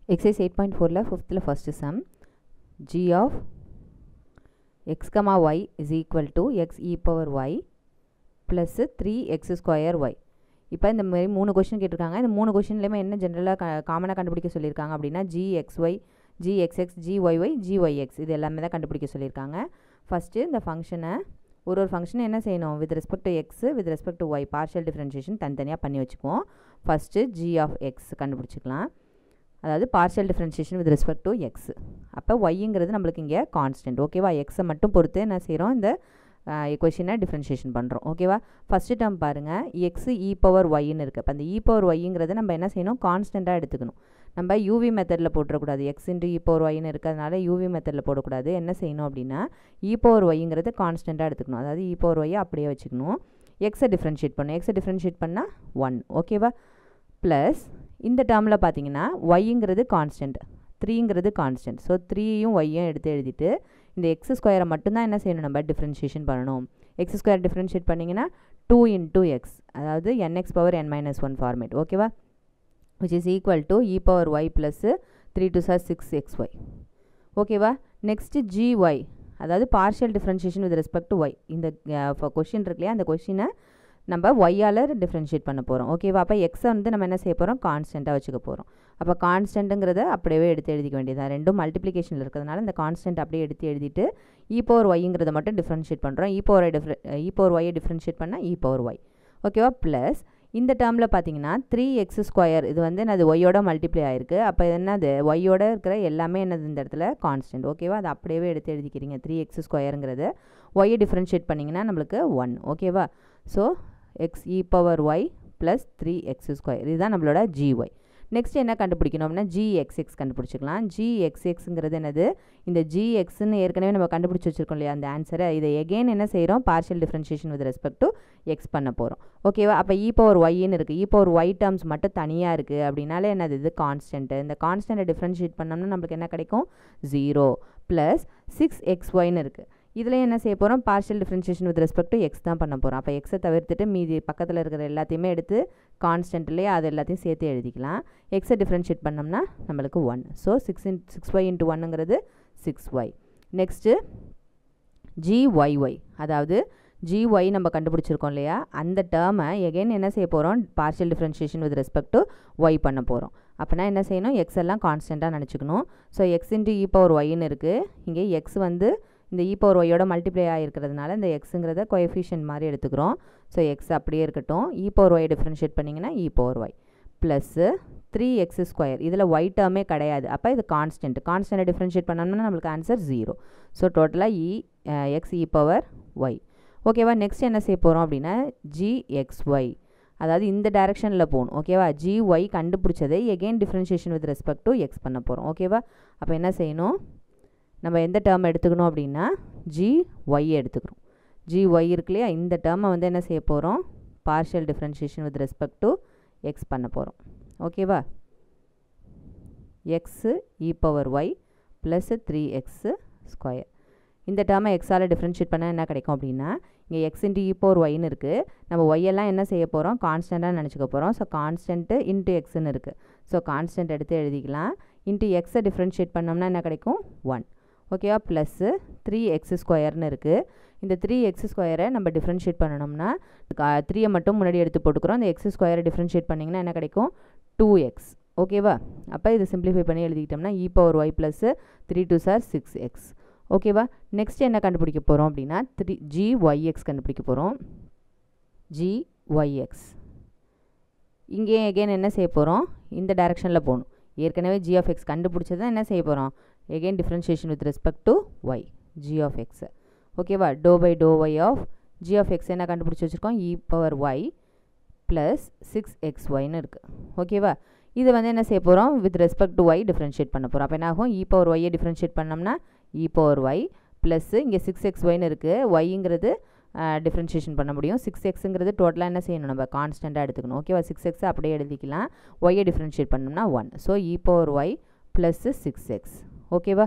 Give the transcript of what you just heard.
Exercise 8.4 fifth first sum g of x comma y is equal to x e power y plus 3x square y. இப்போ இந்த மாதிரி 3 question கேட்டிருக்காங்க. இந்த 3 क्वेश्चनலயுமே என்ன ஜெனரலா காமனா கண்டுபிடிக்க சொல்லிருக்காங்க அப்படினா gxy, gxx, gyy, gyx இது எல்லாமே தான் கண்டுபிடிக்க சொல்லிருக்காங்க. ஃபர்ஸ்ட் இந்த ஃபங்க்ஷனை ஒரு ஃபங்க்ஷன் என்ன செய்யணும் with respect to x with respect to y partial differentiation தனித்தனியா பண்ணி வச்சுக்குவோம். First g of x கண்டுபிடிச்சுக்கலாம். அதாவது partial differentiation with respect to x. அப்போ yங்கிறது நம்மளுக்கு இங்கே கான்ஸ்டன்ட். ஓகேவா? x மட்டும் பொறுத்து என்ன செய்கிறோம், இந்த equation differentiation பண்ணுறோம். ஓகேவா? ஃபர்ஸ்ட் டேர்ம் பாருங்கள், x e பவர் yன்னு இருக்குது. அப்போ அந்த e பவர் yங்கிறது நம்ம என்ன செய்யணும், கான்ஸ்டண்ட்டாக எடுத்துக்கணும். நம்ம யூவி மெத்தடில் போட்டுறக்கூடாது. எக்ஸ் இன்ட்டு இ பவர் ஒய்ன்னு இருக்கிறதுனால யூவி மெத்தடில் போடக்கூடாது. என்ன செய்யணும் அப்படின்னா இ பவர் ஒய்ங்கிறது கான்ஸ்டண்ட்டாக எடுத்துக்கணும். அதாவது இ பவர் ஒய்யை அப்படியே வச்சுக்கணும். எக்ஸை டிஃப்ரென்ஷியேட் பண்ணணும். எக்ஸை டிஃப்ரென்ஷியேட் பண்ணால் 1. ஓகேவா? ப்ளஸ் இந்த டேர்மில் பார்த்தீங்கன்னா ஒய்ங்கிறது கான்ஸ்டன்ட், 3ங்கிறது கான்ஸ்டன்ட். ஸோ 3யும் ஒய்யும் எடுத்து எழுதிட்டு இந்த எக்ஸ் ஸ்கொயரை மட்டும்தான் என்ன செய்யணும், நம்ம டிஃப்ரென்ஷியேஷன் பண்ணணும். எக்ஸ் ஸ்கொயர் டிஃப்ரென்ஷியேட் பண்ணிங்கன்னா 2 into x, அதாவது nx power n minus 1 format. ஓகேவா? which is equal to e power y plus 3 to 6xy. ஓகேவா? நெக்ஸ்ட் gy, அதாவது partial differentiation with respect to y. இந்த கொஷின் இருக்கு இல்லையா, அந்த கொஷினை நம்ம ஒய்யால் டிஃப்ரென்ஷியேட் பண்ண போகிறோம். ஓகேவா? அப்போ எக்ஸை வந்து நம்ம என்ன செய்ய போகிறோம், கான்ஸ்டண்ட்டாக வச்சுக்க போகிறோம். அப்போ கான்ஸ்டண்ட்டுங்கிறத அப்படியே எடுத்து எழுதிக்க வேண்டியதான். ரெண்டும் மல்டிப்ளிகேஷனில் இருக்கிறதுனால இந்த கான்ஸ்டன்ட் அப்படியே எடுத்து எழுதிட்டு இ பவர் ஒய்ங்கிறத மட்டும் டிஃப்ரென்ஷியேட் பண்ணுறோம். இ பவர் ஒய்யை டிஃப்ரென்ஷியேட் பண்ணால் இ பவர் ஒய். ஓகேவா? ப்ளஸ் இந்த டேர்மில் பார்த்தீங்கன்னா 3x ஸ்கொயர், இது வந்து என்னது ஒய்யோட மல்டிப்ளை ஆயிருக்கு. அப்போ என்னது ஒய்யோட இருக்கிற எல்லாமே என்னது இந்த இடத்துல கான்ஸ்டன்ட். ஓகேவா? அது அப்படியே எடுத்து எழுதிக்கிறீங்க. 3x ஸ்கொயருங்கிறது ஒய்யை டிஃப்ரென்ஷியேட் பண்ணிங்கன்னா நம்மளுக்கு 1. ஓகேவா? So x e power y plus 3x square, இதுதான் நம்மளோட gy. நெக்ஸ்ட் என்ன கண்டுபிடிக்கணும் அப்படின்னா gxx கண்டுபிடிச்சிக்கலாம். gxxங்கிறது என்னது, இந்த gxன்னு ஏற்கனவே நம்ம கண்டுபிடிச்சி வச்சுருக்கோம் இல்லையா அந்த ஆன்சரை, இதை எகெயின் என்ன செய்கிறோம், partial differentiation with respect to x பண்ண போகிறோம். ஓகேவா? அப்போ இ பவர் ஒய்ன்னு இருக்குது. இ பவர் ஒய் டேர்ம்ஸ் மட்டும் தனியாக இருக்குது அப்படின்னாலே என்னது, இது கான்ஸ்டன்ட்டு. இந்த கான்ஸ்டன்ட்டை டிஃப்ரென்ஷியேட் பண்ணோம்னா நம்மளுக்கு என்ன கிடைக்கும், 0 ப்ளஸ் 6xyன்னு இருக்குது. இதில் என்ன செய்ய போகிறோம், partial differentiation with respect to X தான் பண்ண போகிறோம். அப்போ எக்ஸை தவிர்த்துட்டு மீதி பக்கத்தில் இருக்கிற எல்லாத்தையுமே எடுத்து கான்ஸ்டன்ட்லேயே அது எல்லாத்தையும் சேர்த்து எழுதிக்கலாம். எக்ஸை டிஃப்ரென்ஷியேட் பண்ணோம்னா நம்மளுக்கு 1. So 6y into 1ங்கிறது 6y. Next gyy, அதாவது gy நம்ம கண்டுபிடிச்சிருக்கோம் இல்லையா, அந்த டேர்மை எகெயின் என்ன செய்ய போகிறோம், partial differentiation with respect to y பண்ண போகிறோம். அப்போனா என்ன செய்யணும், எக்ஸ் எல்லாம் கான்ஸ்டண்ட்டாக நினச்சிக்கணும். So x into e power ஒய்ன்னு இருக்குது. இங்கே எக்ஸ் வந்து இந்த இ பவர் ஒய்யோட மல்டிப்ளை ஆகிருக்கிறதுனால இந்த எக்ஸுங்கிறத கோஎஃபிஷியன்ட் மாதிரி எடுத்துக்கிறோம். ஸோ எக்ஸ் அப்படியே இருக்கட்டும். இ பவர் ஒய் டிஃப்ரென்ஷியேட் பண்ணிங்கன்னா e power y plus 3x square, இதில் ஒய் டேர்மே கிடையாது. அப்போ இது கான்ஸ்டன்ட். கான்ஸ்டன்ட்டை டிஃப்ரென்ஷியேட் பண்ணோம்னா நம்மளுக்கு ஆன்சர் 0. ஸோ டோட்டலாக எக்ஸ் இ பவர் ஒய். ஓகேவா? நெக்ஸ்ட் என்ன செய்ய போகிறோம் அப்படின்னா gxy, அதாவது இந்த டைரெக்ஷனில் போகணும். ஓகேவா? gy கண்டுபிடிச்சதை again differentiation with respect to x பண்ண போகிறோம். ஓகேவா? அப்போ என்ன செய்யணும், நம்ம எந்த டேர்ம் எடுத்துக்கணும் அப்படின்னா gy எடுத்துக்கிறோம். gy இருக்கு இல்லையா, இந்த டேர்மை வந்து என்ன செய்ய போகிறோம், partial differentiation with respect to x பண்ண போகிறோம். ஓகேவா? x e power y plus 3x square. இந்த டேர்மை எக்ஸால் டிஃப்ரென்ஷியேட் பண்ணால் என்ன கிடைக்கும் அப்படின்னா, இங்கே x இன்ட்டு இ பவர் ஒய்ன்னு இருக்குது. நம்ம ஒய்யெல்லாம் என்ன செய்ய போகிறோம், கான்ஸ்டண்ட்டாக நினச்சிக்க போகிறோம். ஸோ கான்ஸ்டன்ட்டு இன்ட்டு எக்ஸ்ன்னு இருக்குது. ஸோ கான்ஸ்டன்ட் எடுத்து எழுதிக்கலாம். இன்ட்டு எக்ஸை டிஃப்ரென்ஷியேட் பண்ணோம்னா என்ன கிடைக்கும், 1. ஓகேவா? ப்ளஸ்ஸு 3x ஸ்கொயர்னு இருக்குது. இந்த 3x ஸ்கொயரை நம்ம டிஃப்ரென்ஷியேட் பண்ணணும்னா 3யை மட்டும் முன்னாடி எடுத்து போட்டுக்கிறோம். இந்த எக்ஸ் ஸ்கொயரை டிஃப்ரென்ஷியேட் பண்ணிங்கன்னா என்ன கிடைக்கும், 2x. ஓகேவா? அப்போ இது சிம்பிளிஃபை பண்ணி எழுதிக்கிட்டோம்னா e power y plus 3 to 6x. ஓகேவா? நெக்ஸ்ட் என்ன கண்டுபிடிக்க போகிறோம் அப்படின்னா gyx கண்டுபிடிக்க போகிறோம். gyx இங்கே எகெயின் என்ன செய்ய போகிறோம், இந்த டைரெக்ஷனில் போகணும். ஏற்கனவே g of x கண்டுபிடிச்சதை என்ன செய்ய போகிறோம், again differentiation with respect to y, g of x. ஓகேவா? Doe by doe y of g of x என்ன கண்டுபிடிச்சி வச்சுருக்கோம், இ பவர் y ப்ளஸ் 6xyன்னு இருக்குது. ஓகேவா? இது வந்து என்ன செய்ய போகிறோம், with respect to y differentiate பண்ண போகிறோம். அப்போ என்ன ஆகும், இ பவர் ஒய்யை டிஃப்ரென்ஷியேட் பண்ணோம்னா இ பவர் ஒய் ப்ளஸ்ஸு இங்கே 6xyன்னு இருக்குது. ஒய்ங்கிறது டிஃப்ரென்ஷியேஷன் பண்ண முடியும். 6xங்கிறது டோட்டலாக என்ன செய்யணும், நம்ம கான்ஸ்டண்ட்டாக எடுத்துக்கணும். ஓகேவா? 6x அப்படியே எழுதிக்கலாம். ஒய்யை டிஃப்ரென்ஷியேட் பண்ணோம்னா 1. ஸோ இ பவர் ஒய் ப்ளஸ்ஸு 6x. ஓகேவா?